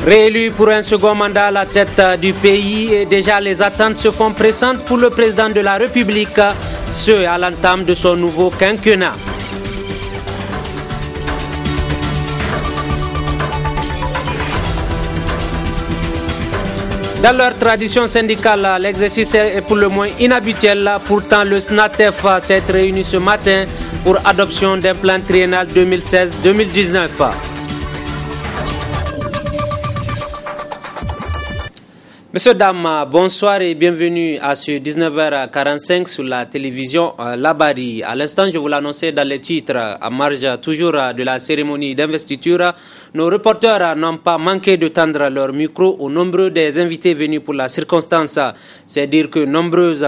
Réélu pour un second mandat à la tête du pays, et déjà les attentes se font pressantes pour le président de la République, ce à l'entame de son nouveau quinquennat. Dans leur tradition syndicale, l'exercice est pour le moins inhabituel. Pourtant, le SNATEF s'est réuni ce matin pour adoption d'un plan triennal 2016-2019. Messieurs, dames, bonsoir et bienvenue à ce 19h45 sur la télévision Labari. À l'instant, je vous l'annonçais dans les titres, à marge toujours de la cérémonie d'investiture, nos reporters n'ont pas manqué de tendre leur micro aux nombreux des invités venus pour la circonstance. C'est dire que nombreuses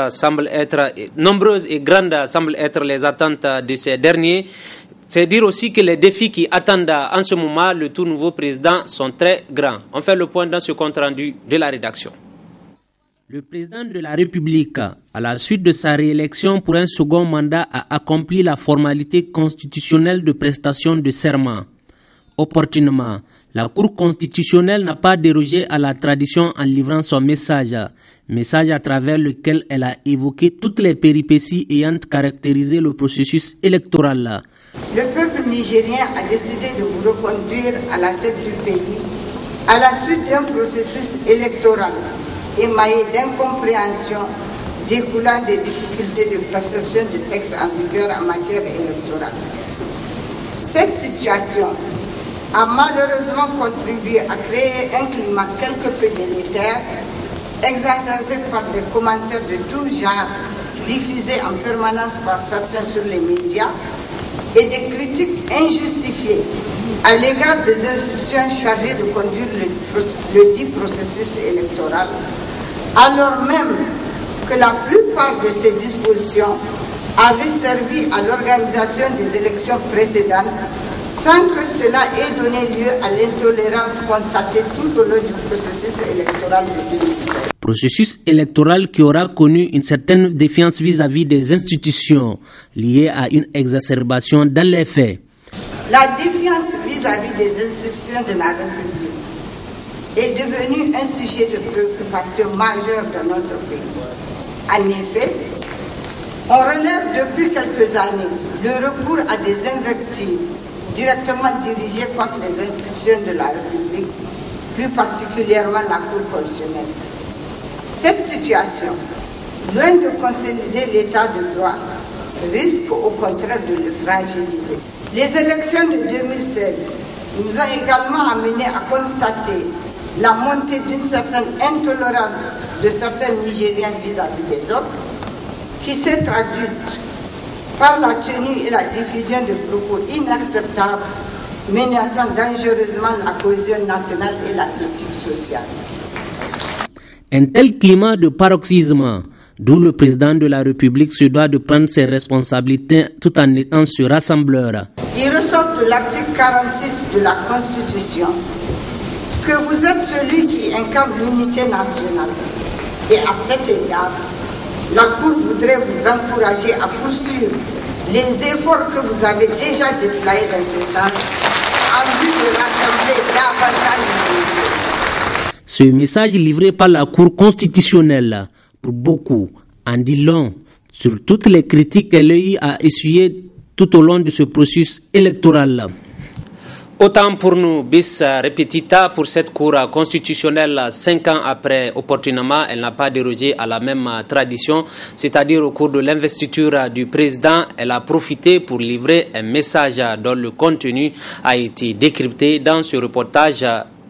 et grandes semblent être les attentes de ces derniers. C'est dire aussi que les défis qui attendent en ce moment le tout nouveau président sont très grands. On fait le point dans ce compte-rendu de la rédaction. Le président de la République, à la suite de sa réélection pour un second mandat, a accompli la formalité constitutionnelle de prestation de serment. Opportunément, la Cour constitutionnelle n'a pas dérogé à la tradition en livrant son message à travers lequel elle a évoqué toutes les péripéties ayant caractérisé le processus électoral. Le peuple nigérien a décidé de vous reconduire à la tête du pays à la suite d'un processus électoral émaillé d'incompréhension découlant des difficultés de perception des textes en vigueur en matière électorale. Cette situation a malheureusement contribué à créer un climat quelque peu délétère, exacerbé par des commentaires de tout genre diffusés en permanence par certains sur les médias et des critiques injustifiées à l'égard des institutions chargées de conduire le dit processus électoral, alors même que la plupart de ces dispositions avaient servi à l'organisation des élections précédentes sans que cela ait donné lieu à l'intolérance constatée tout au long du processus électoral de 2016. Processus électoral qui aura connu une certaine défiance vis-à-vis des institutions liée à une exacerbation dans les faits. La défiance vis-à-vis des institutions de la République est devenue un sujet de préoccupation majeur dans notre pays. En effet, on relève depuis quelques années le recours à des invectives directement dirigées contre les institutions de la République, plus particulièrement la Cour constitutionnelle. Cette situation, loin de consolider l'état de droit, risque au contraire de le fragiliser. Les élections de 2016 nous ont également amenés à constater la montée d'une certaine intolérance de certains Nigériens vis-à-vis des autres, qui s'est traduite par la tenue et la diffusion de propos inacceptables menaçant dangereusement la cohésion nationale et la politique sociale. Un tel climat de paroxysme, d'où le président de la République se doit de prendre ses responsabilités tout en étant ce rassembleur. Il ressort de l'article 46 de la Constitution que vous êtes celui qui incarne l'unité nationale. Et à cet égard, la Cour voudrait vous encourager à poursuivre les efforts que vous avez déjà déployés dans ce sens en vue de rassembler davantage de Nigériens. Ce message livré par la Cour constitutionnelle, pour beaucoup, en dit long sur toutes les critiques qu'elle a eu à essuyer tout au long de ce processus électoral. Autant pour nous, bis repetita, pour cette Cour constitutionnelle, 5 ans après, opportunément, elle n'a pas dérogé à la même tradition, c'est-à-dire au cours de l'investiture du président, elle a profité pour livrer un message dont le contenu a été décrypté dans ce reportage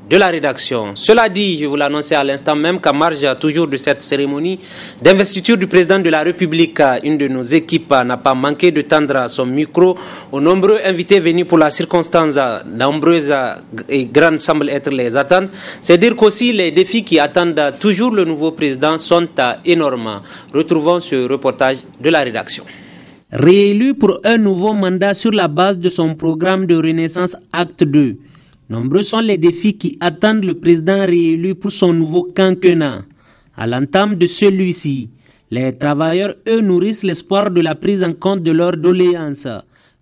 de la rédaction. Cela dit, je vous l'annonçais à l'instant même qu'à marge toujours de cette cérémonie d'investiture du président de la République, une de nos équipes n'a pas manqué de tendre son micro aux nombreux invités venus pour la circonstance. Nombreuses et grandes semblent être les attentes. C'est dire qu'aussi les défis qui attendent toujours le nouveau président sont énormes. Retrouvons ce reportage de la rédaction. Réélu pour un nouveau mandat sur la base de son programme de renaissance Acte 2. Nombreux sont les défis qui attendent le président réélu pour son nouveau quinquennat. À l'entame de celui-ci, les travailleurs, eux, nourrissent l'espoir de la prise en compte de leurs doléances.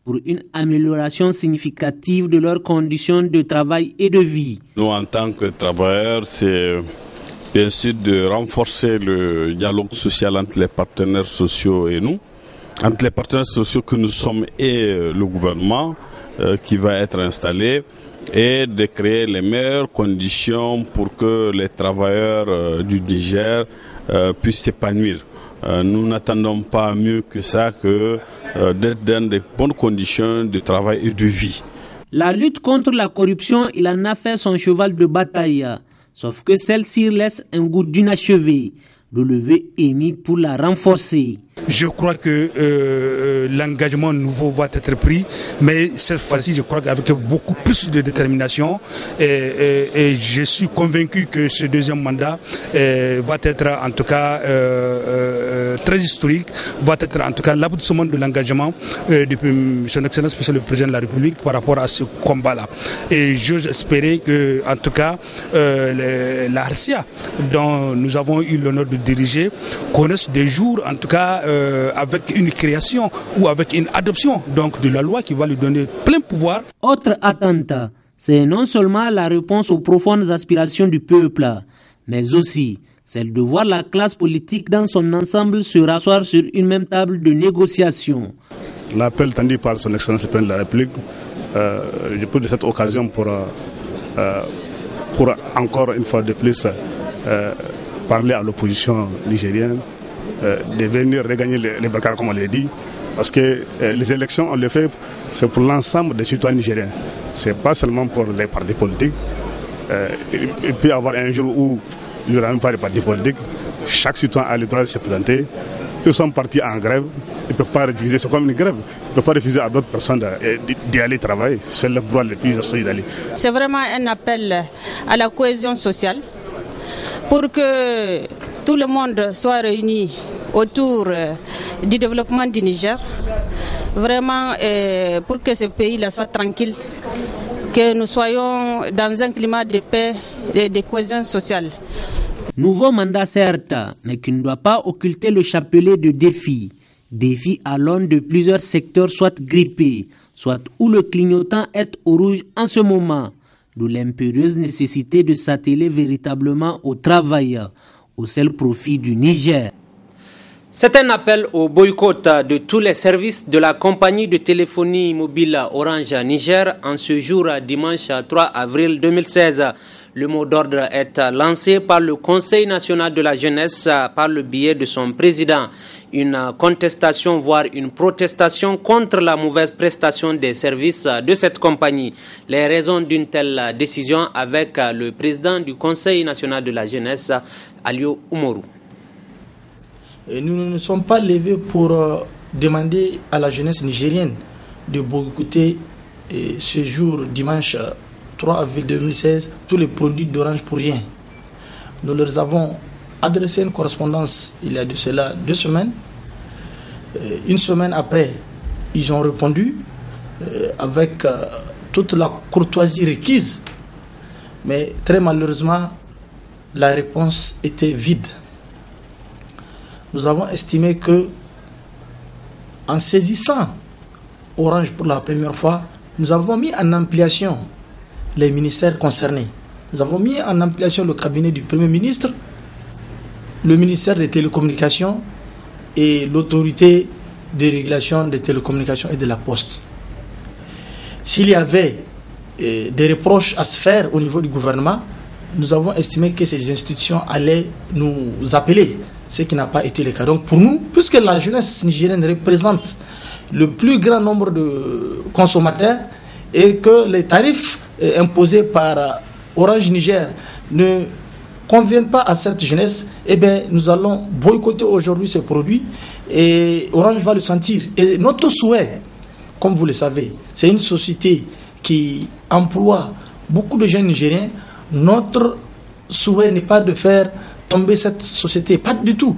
pour une amélioration significative de leurs conditions de travail et de vie. Nous, en tant que travailleurs, c'est bien sûr de renforcer le dialogue social entre les partenaires sociaux et nous, entre les partenaires sociaux que nous sommes et le gouvernement qui va être installé, et de créer les meilleures conditions pour que les travailleurs du Niger puissent s'épanouir. Nous n'attendons pas mieux que ça que d'être dans de bonnes conditions de travail et de vie. La lutte contre la corruption, il en a fait son cheval de bataille. Sauf que celle-ci laisse un goût d'inachevé. Le lever est mis pour la renforcer. Je crois que l'engagement nouveau va être pris, mais cette fois-ci, je crois qu'avec beaucoup plus de détermination, et je suis convaincu que ce deuxième mandat va être en tout cas très historique, va être en tout cas l'aboutissement de l'engagement depuis son Excellence Monsieur le Président de la République par rapport à ce combat-là. Et j'ose espérer que, en tout cas, la RCA, dont nous avons eu l'honneur de diriger, connaissent des jours, en tout cas, avec une création ou avec une adoption donc de la loi qui va lui donner plein pouvoir. Autre attente, c'est non seulement la réponse aux profondes aspirations du peuple, mais aussi celle de voir la classe politique dans son ensemble se rasseoir sur une même table de négociation. L'appel tendu par son Excellence le Président de la République, je peux de cette occasion pour encore une fois de plus parler à l'opposition nigérienne, de venir regagner les barricades, comme on l'a dit, parce que les élections, on les fait, c'est pour l'ensemble des citoyens nigériens. Ce n'est pas seulement pour les partis politiques. Il peut y avoir un jour où il n'y aura même pas de partis politiques. Chaque citoyen a le droit de se présenter. Ils sont partis en grève. Ils ne peuvent pas refuser, c'est comme une grève. Ils ne peuvent pas refuser à d'autres personnes d'y aller travailler. C'est le droit le plus absolu d'aller. C'est vraiment un appel à la cohésion sociale pour que tout le monde soit réuni autour du développement du Niger, vraiment pour que ce pays-là soit tranquille, que nous soyons dans un climat de paix et de cohésion sociale. Nouveau mandat certes, mais qui ne doit pas occulter le chapelet de défis. Défis à l'aune de plusieurs secteurs soit grippés, soit où le clignotant est au rouge en ce moment, d'où l'impérieuse nécessité de s'atteler véritablement au travail, au seul profit du Niger. C'est un appel au boycott de tous les services de la compagnie de téléphonie mobile Orange Niger en ce jour dimanche 3 avril 2016. Le mot d'ordre est lancé par le Conseil national de la jeunesse par le biais de son président. Une contestation, voire une protestation contre la mauvaise prestation des services de cette compagnie. Les raisons d'une telle décision avec le président du Conseil national de la jeunesse, Alio Umoru. Nous ne nous sommes pas levés pour demander à la jeunesse nigérienne de boycotter ce jour, dimanche 3 avril 2016, tous les produits d'Orange pour rien. Nous leur avons adressé une correspondance il y a de cela 2 semaines. Une semaine après, ils ont répondu avec toute la courtoisie requise. Mais très malheureusement, la réponse était vide. Nous avons estimé que, en saisissant Orange pour la première fois, nous avons mis en ampliation les ministères concernés. Nous avons mis en ampliation le cabinet du Premier ministre, le ministère des télécommunications et l'autorité de régulation des télécommunications et de la poste. S'il y avait des reproches à se faire au niveau du gouvernement, nous avons estimé que ces institutions allaient nous appeler, ce qui n'a pas été le cas. Donc pour nous, puisque la jeunesse nigérienne représente le plus grand nombre de consommateurs et que les tarifs imposés par Orange Niger ne conviennent pas à cette jeunesse, eh bien, nous allons boycotter aujourd'hui ces produits et Orange va le sentir. Et notre souhait, comme vous le savez, c'est une société qui emploie beaucoup de jeunes Nigériens. Notre souhait n'est pas de faire tomber cette société, pas du tout,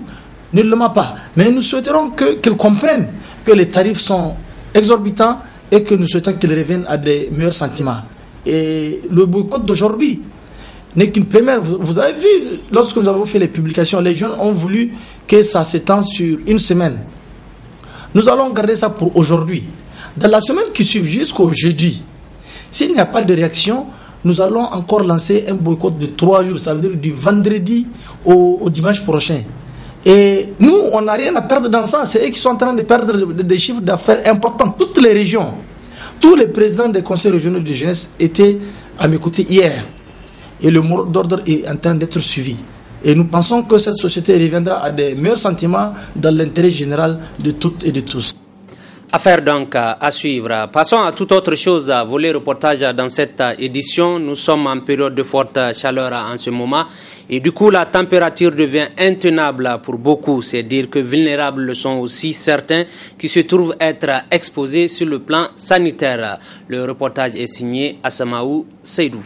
nullement pas. Mais nous souhaiterons qu'ils comprennent que les tarifs sont exorbitants et que nous souhaitons qu'ils reviennent à des meilleurs sentiments. Et le boycott d'aujourd'hui n'est qu'une première. Vous avez vu, lorsque nous avons fait les publications, les jeunes ont voulu que ça s'étende sur 1 semaine. Nous allons garder ça pour aujourd'hui. Dans la semaine qui suit, jusqu'au jeudi, s'il n'y a pas de réaction, nous allons encore lancer un boycott de 3 jours, ça veut dire du vendredi au dimanche prochain. Et nous, on n'a rien à perdre dans ça. C'est eux qui sont en train de perdre des chiffres d'affaires importants. Toutes les régions, tous les présidents des conseils régionaux de jeunesse étaient à mes côtés hier. Et le mot d'ordre est en train d'être suivi. Et nous pensons que cette société reviendra à des meilleurs sentiments dans l'intérêt général de toutes et de tous. Affaire donc à suivre. Passons à toute autre chose. Volet reportage dans cette édition. Nous sommes en période de forte chaleur en ce moment. Et du coup, la température devient intenable pour beaucoup. C'est dire que vulnérables le sont aussi certains qui se trouvent être exposés sur le plan sanitaire. Le reportage est signé Assamaou Seydou.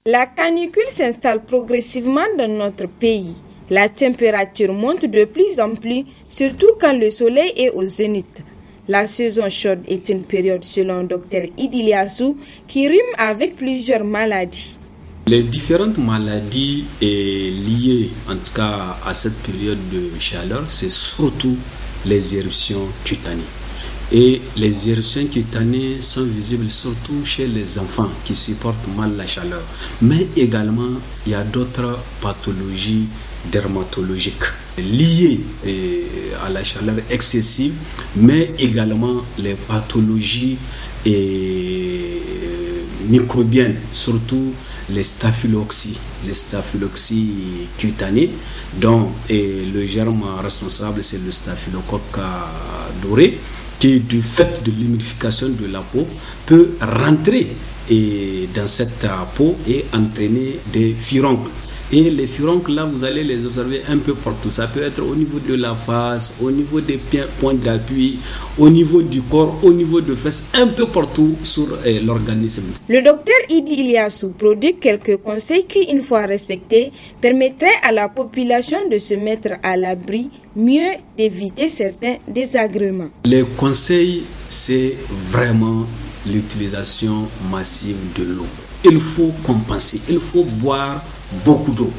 La canicule s'installe progressivement dans notre pays. La température monte de plus en plus, surtout quand le soleil est au zénith. La saison chaude est une période, selon Dr Idiliassou, qui rime avec plusieurs maladies. Les différentes maladies liées, en tout cas, à cette période de chaleur, c'est surtout les éruptions cutanées. Et les éruptions cutanées sont visibles surtout chez les enfants qui supportent mal la chaleur. Mais également, il y a d'autres pathologies dermatologiques liées à la chaleur excessive, mais également les pathologies microbiennes, surtout les staphylocoques cutanés, dont le germe responsable c'est le staphylocoque doré, qui du fait de l'humidification de la peau peut rentrer dans cette peau et entraîner des furoncles. Et les furoncles, là, vous allez les observer un peu partout. Ça peut être au niveau de la face, au niveau des points d'appui, au niveau du corps, au niveau de fesses, un peu partout sur l'organisme. Le docteur Idi Iliassou produit quelques conseils qui, une fois respectés, permettraient à la population de se mettre à l'abri, mieux d'éviter certains désagréments. Les conseils, c'est vraiment l'utilisation massive de l'eau. Il faut compenser, il faut boire beaucoup d'eau.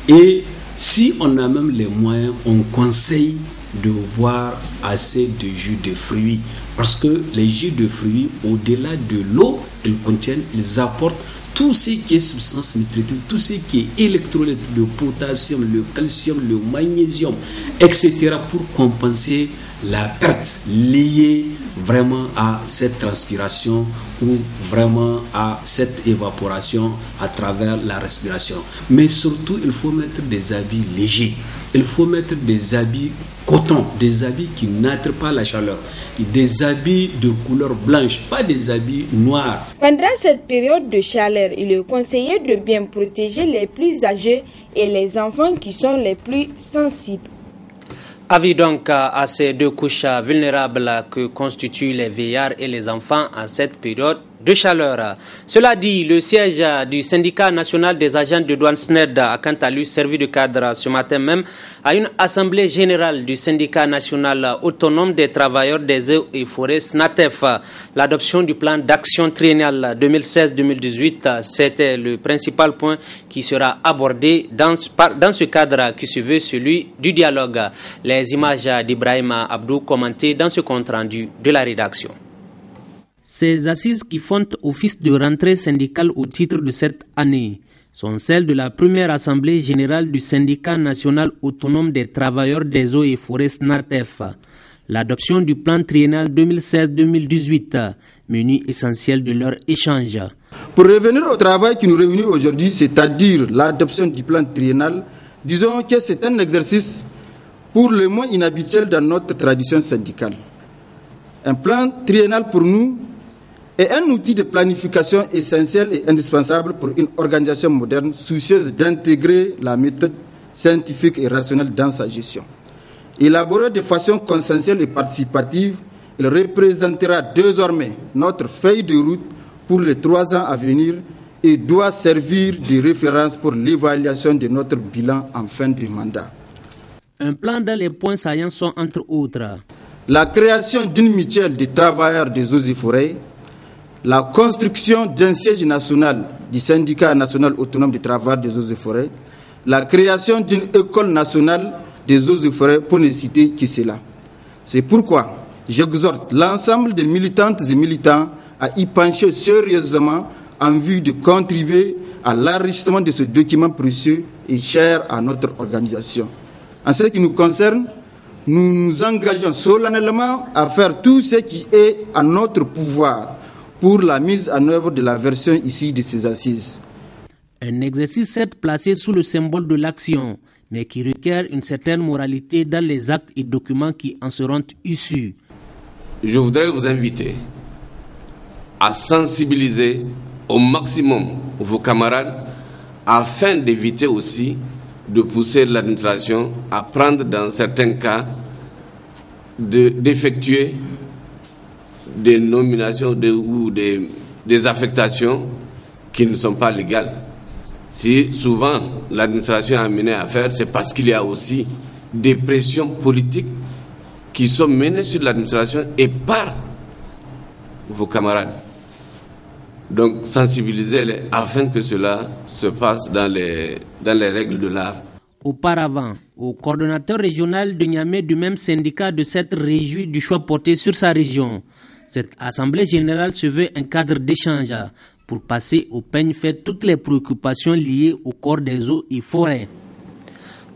Et si on a même les moyens, on conseille de boire assez de jus de fruits. Parce que les jus de fruits, au-delà de l'eau qu'ils contiennent, ils apportent tout ce qui est substance nutritive, tout ce qui est électrolyte, le potassium, le calcium, le magnésium, etc. pour compenser la perte liée vraiment à cette transpiration ou vraiment à cette évaporation à travers la respiration. Mais surtout, il faut mettre des habits légers. Il faut mettre des habits coton, des habits qui n'attirent pas la chaleur, des habits de couleur blanche, pas des habits noirs. Pendant cette période de chaleur, il est conseillé de bien protéger les plus âgés et les enfants qui sont les plus sensibles. Avis donc à ces deux couches vulnérables que constituent les vieillards et les enfants en cette période de chaleur. Cela dit, le siège du syndicat national des agents de douane SNED a quant à lui servi de cadre ce matin même à une assemblée générale du syndicat national autonome des travailleurs des eaux et forêts SNATEF. L'adoption du plan d'action triennal 2016-2018, c'était le principal point qui sera abordé dans ce cadre qui se veut celui du dialogue. Les images d'Ibrahim Abdou commentées dans ce compte rendu de la rédaction. Ces assises qui font office de rentrée syndicale au titre de cette année sont celles de la première assemblée générale du syndicat national autonome des travailleurs des eaux et forêts SNATEF. L'adoption du plan triennal 2016-2018, menu essentiel de leur échange. Pour revenir au travail qui nous réunit aujourd'hui, c'est-à-dire l'adoption du plan triennal, disons que c'est un exercice pour le moins inhabituel dans notre tradition syndicale. Un plan triennal pour nous est un outil de planification essentiel et indispensable pour une organisation moderne soucieuse d'intégrer la méthode scientifique et rationnelle dans sa gestion. Élaboré de façon consensuelle et participative, il représentera désormais notre feuille de route pour les 3 ans à venir et doit servir de référence pour l'évaluation de notre bilan en fin de mandat. Un plan dont les points saillants sont entre autres la création d'une mutuelle des travailleurs des eaux et forêts, la construction d'un siège national du syndicat national autonome des travailleurs des eaux et forêts, la création d'une école nationale des eaux et forêts, pour ne citer que cela. C'est pourquoi J'exhorte l'ensemble des militantes et militants à y pencher sérieusement en vue de contribuer à l'enrichissement de ce document précieux et cher à notre organisation. En ce qui nous concerne, nous nous engageons solennellement à faire tout ce qui est à notre pouvoir pour la mise en œuvre de la version issue de ces assises. Un exercice certes placé sous le symbole de l'action, mais qui requiert une certaine moralité dans les actes et documents qui en seront issus. Je voudrais vous inviter à sensibiliser au maximum vos camarades afin d'éviter aussi de pousser l'administration à prendre dans certains cas d'effectuer des nominations ou des affectations qui ne sont pas légales. Si souvent l'administration est amenée à faire, c'est parce qu'il y a aussi des pressions politiques qui sont menées sur l'administration et par vos camarades. Donc sensibilisez-les afin que cela se passe dans les règles de l'art. Auparavant, au coordonnateur régional de Niamey du même syndicat de s'être réjoui du choix porté sur sa région. Cette assemblée générale se veut un cadre d'échange pour passer au peigne fait toutes les préoccupations liées au corps des eaux et forêts.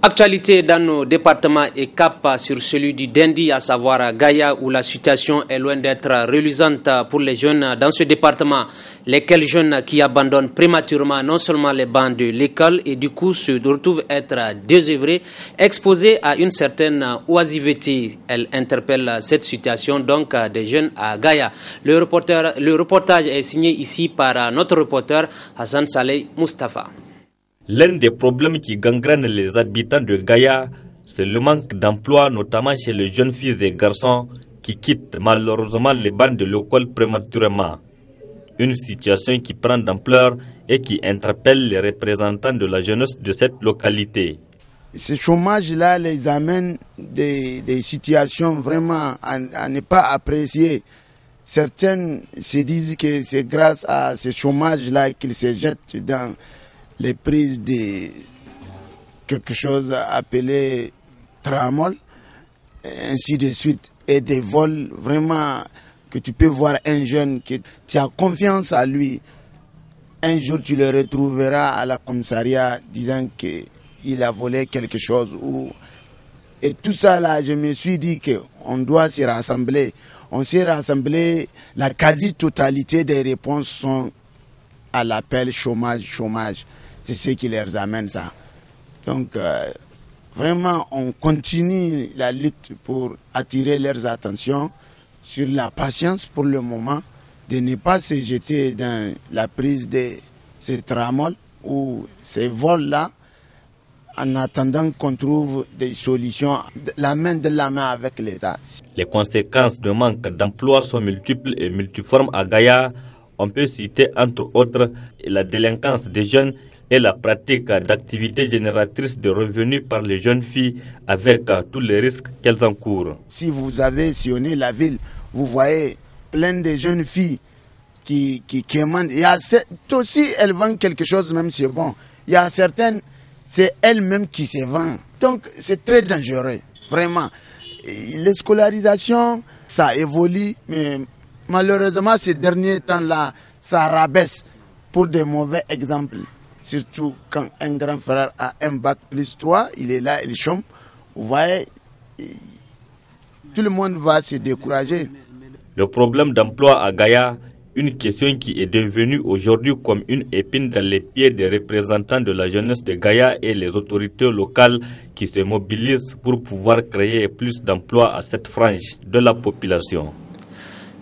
Actualité dans nos départements et cap sur celui du Dendi, à savoir Gaïa, où la situation est loin d'être reluisante pour les jeunes dans ce département. Lesquels jeunes qui abandonnent prématurément non seulement les bancs de l'école et du coup se retrouvent être désœuvrés, exposés à une certaine oisiveté. Elle interpelle cette situation donc des jeunes à Gaïa. Le reportage est signé ici par notre reporter Hassan Saleh Mustafa. L'un des problèmes qui gangrène les habitants de Gaïa, c'est le manque d'emploi, notamment chez les jeunes filles et garçons qui quittent malheureusement les bancs de l'école prématurément. Une situation qui prend d'ampleur et qui interpelle les représentants de la jeunesse de cette localité. Ce chômage-là les amène des situations vraiment à ne pas apprécier. Certains se disent que c'est grâce à ce chômage-là qu'ils se jettent dans les prises de quelque chose appelé tramol, ainsi de suite, et des vols vraiment que tu peux voir un jeune que tu as confiance à lui. Un jour tu le retrouveras à la commissariat disant qu'il a volé quelque chose. Et tout ça là, je me suis dit qu'on doit se rassembler. On s'est rassemblé, la quasi-totalité des réponses sont à l'appel chômage, chômage. C'est ce qui les amène ça. Donc, vraiment, on continue la lutte pour attirer leurs attentions sur la patience pour le moment, de ne pas se jeter dans la prise de ces tramols ou ces vols-là, en attendant qu'on trouve des solutions, la main de la main avec l'État. Les conséquences de manque d'emploi sont multiples et multiformes à Gaïa. On peut citer entre autres la délinquance des jeunes et la pratique d'activités génératrices de revenus par les jeunes filles avec tous les risques qu'elles encourent. Si vous avez sillonné la ville, vous voyez plein de jeunes filles qui commandent. Il y a aussi, elles vendent quelque chose, même si c'est bon. Il y a certaines, c'est elles-mêmes qui se vendent. Donc c'est très dangereux, vraiment. Les scolarisations, ça évolue, mais malheureusement ces derniers temps-là, ça rabaisse pour des mauvais exemples. Surtout quand un grand frère a un bac plus 3, il est là, il chôme. Vous voyez, tout le monde va se décourager. Le problème d'emploi à Gaïa, une question qui est devenue aujourd'hui comme une épine dans les pieds des représentants de la jeunesse de Gaïa et les autorités locales qui se mobilisent pour pouvoir créer plus d'emplois à cette frange de la population.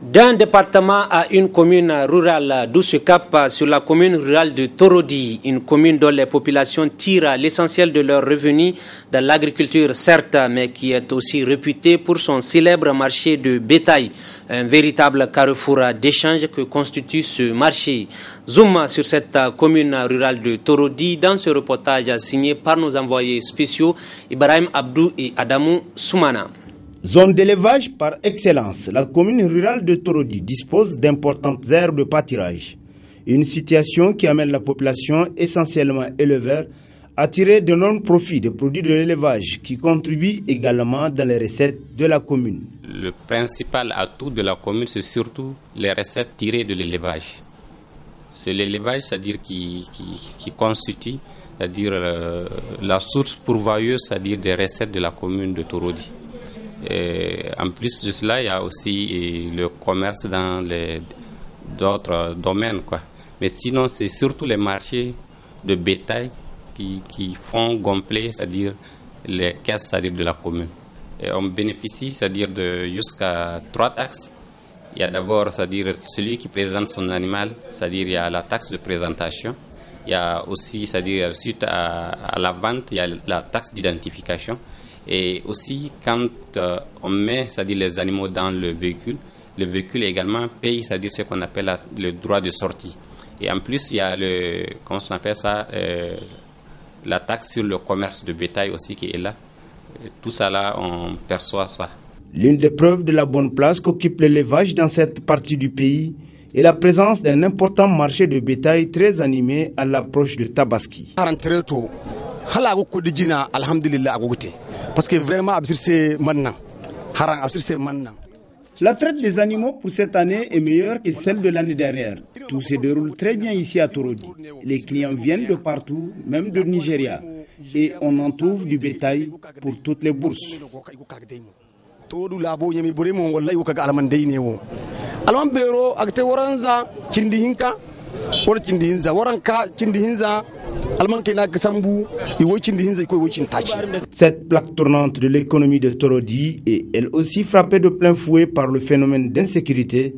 D'un département à une commune rurale, d'où se cap sur la commune rurale de Torodi, une commune dont les populations tirent l'essentiel de leurs revenus dans l'agriculture certes, mais qui est aussi réputée pour son célèbre marché de bétail, un véritable carrefour d'échange que constitue ce marché. Zoom sur cette commune rurale de Torodi dans ce reportage signé par nos envoyés spéciaux Ibrahim Abdou et Adamou Soumana. Zone d'élevage par excellence, la commune rurale de Torodi dispose d'importantes aires de pâturage. Une situation qui amène la population, essentiellement éleveur, à tirer d'énormes profits des produits de l'élevage qui contribuent également dans les recettes de la commune. Le principal atout de la commune, c'est surtout les recettes tirées de l'élevage. C'est l'élevage, c'est-à-dire qui constitue, c'est-à-dire la source pourvoyeuse, c'est-à-dire des recettes de la commune de Torodi. En plus de cela, il y a aussi le commerce dans d'autres domaines, quoi. Mais sinon, c'est surtout les marchés de bétail qui font gonfler, c'est-à-dire les caisses, c'est-à-dire de la commune. Et on bénéficie, c'est-à-dire de jusqu'à 3 taxes. Il y a d'abord, c'est-à-dire celui qui présente son animal, c'est-à-dire il y a la taxe de présentation. Il y a aussi, c'est-à-dire suite à la vente, il y a la taxe d'identification. Et aussi, quand on met, c'est-à-dire les animaux dans le véhicule également paye, c'est-à-dire ce qu'on appelle le droit de sortie. Et en plus, il y a comment on appelle ça, la taxe sur le commerce de bétail aussi qui est là. Et tout ça là, on perçoit ça. L'une des preuves de la bonne place qu'occupe l'élevage dans cette partie du pays est la présence d'un important marché de bétail très animé à l'approche de Tabaski. Parce que vraiment, c'est maintenant. La traite des animaux pour cette année est meilleure que celle de l'année dernière. Tout se déroule très bien ici à Torodi. Les clients viennent de partout, même de Nigeria. Et on en trouve du bétail pour toutes les bourses. Cette plaque tournante de l'économie de Torodi est elle aussi frappée de plein fouet par le phénomène d'insécurité,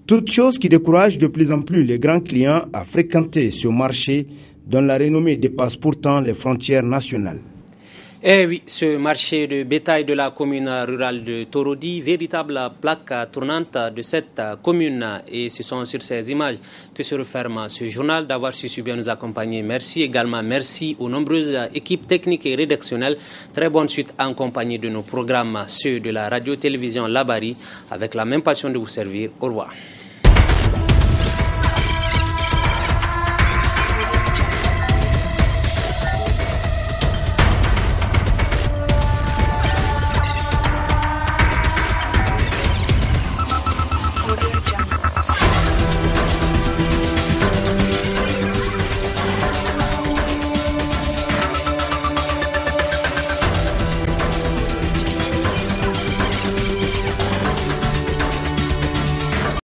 toute chose qui décourage de plus en plus les grands clients à fréquenter ce marché dont la renommée dépasse pourtant les frontières nationales. Eh oui, ce marché de bétail de la commune rurale de Torodi, véritable plaque tournante de cette commune. Et ce sont sur ces images que se referme ce journal. D'avoir su bien nous accompagner. Merci également. Merci aux nombreuses équipes techniques et rédactionnelles. Très bonne suite en compagnie de nos programmes, ceux de la radio-télévision Labari, avec la même passion de vous servir. Au revoir.